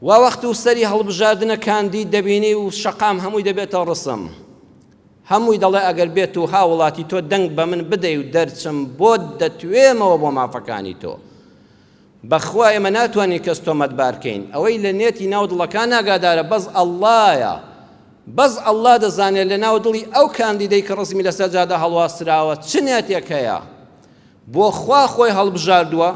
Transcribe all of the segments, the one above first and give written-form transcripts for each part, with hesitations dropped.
وا وەخت و سەری هەڵبژاردنە کاندید دەبینی و شەقام هەمووی دەبێتە ڕسم هەمووی دەڵێ ئەگەر بێت و هاوڵاتی تۆ دەنگ بە من بدەی و دەرچم بۆ دەتوێمەوە بۆ مافەکانی تۆ بەخوا ئێمە ناتوانین کەس تۆمەتبارکەین ئەوەی لە نێتی ناو دڵەکان ناگادارە بەس ئەڵڵایە بەس ئەڵڵا دەزانێت لە ناو دڵی ئەو کاندیدەی کە ڕسمی لەسەر جادا هەڵواستراوە چ نێتێک هەیە بۆ خوا خۆی هەڵبژاردووە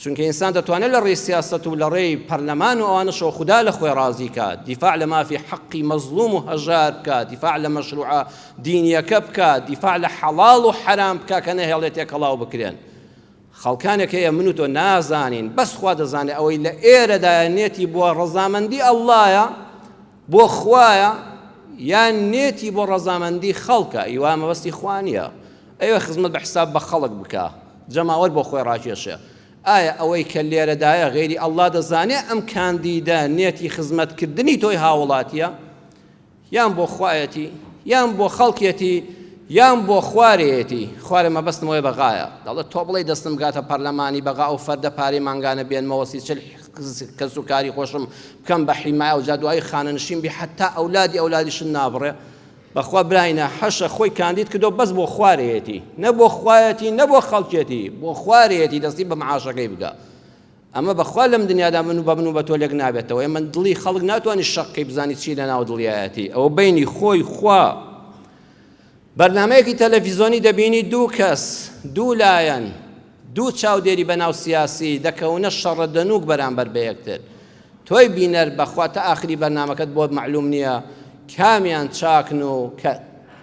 چونکە ئینسان دەتوانێت لە ڕێی سیاسەت و لە ڕێی پەرلەمان و ئەوانەشەوە خوددا لە خۆی ڕازی کات دیفاع لە مافی حەقی مەزلوم و هەژار بکات دیفاع لە مەشروعە دینیەکە بکات دیفاع لە حەڵاڵ و حەرام بکات کە نەهێڵێت تێکەڵاو بکرێن خەڵکانێک هەیە من و تۆ نازانین بەس خوا دەزانێت ئەوەی لە ئێرەدایە نێتی بۆ ڕەزامەندی ئەڵڵایە بۆ خوایە یان نێتی بۆ ڕەزامەندی خەڵکە ئیوا مەبەستی خوا نییە ئەوە خزمەت بە حساب بە خەڵک بکە جەماوەت بۆ خۆی ڕاکێشە ئایا ئەوەی کە لێرەدایە غێری ئەڵڵا دەزانێت ئەم کاندیدە نێتی خزمەتکردنی تۆی هاوڵاتیە یان بۆ خوایەتی یان بۆ خەڵکێتی یان بۆ خوارێتی خوارە مەبەستمەوەی بەغایە دەڵێت تۆ بڵێ دەستم گاتە پەرلەمانی بەغا و فەردە پارەی مانگانە بێنمەوەسی چل کەس و کاری خۆشم بکەم بە حیمایە و جادوایی خانەنشین بی حتا ئەولادیشن نابڕێ بەخوا براینە حەشە خۆی کاندید کردو بەس بۆ خوارێتی نە بۆ خوایەتی نە بۆ خەڵکێتی بۆ خوارێتی دەستی بە معاشەکەی بگە ئەمە بەخوا لەم دنیادا من و بە تۆ لێک نابێتەوە ئێمە دڵی خەڵک ناتوانانی شەقی بزانی چی لە ناو دڵیایەتی ئەوە بینی خۆی خوا بەرنامەیەکی تەلەڤیزۆنی دەبینی دوو کەس دوو لایەن دوو چاودێری بەناو سیاسی دەکەونە شەڕە دەنووک بەرامبەر بە یەکتر تۆی بینەر بەخوا تا ئاخری بەرنامەکەت بۆت معلوم نییە کامیان چاکن و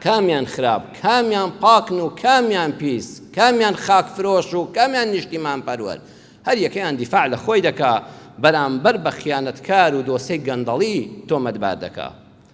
کامیان خراپ کامیان پاکن و کامیان پیس کامیان خاک فرۆش و کامیان نیشتیمان پەروەر هەر یەکەیان دیفاع لە خۆی دەکا بەرامبەر بە خیانەتکار و دۆسەی گەندەڵی تۆمەتبار دەکا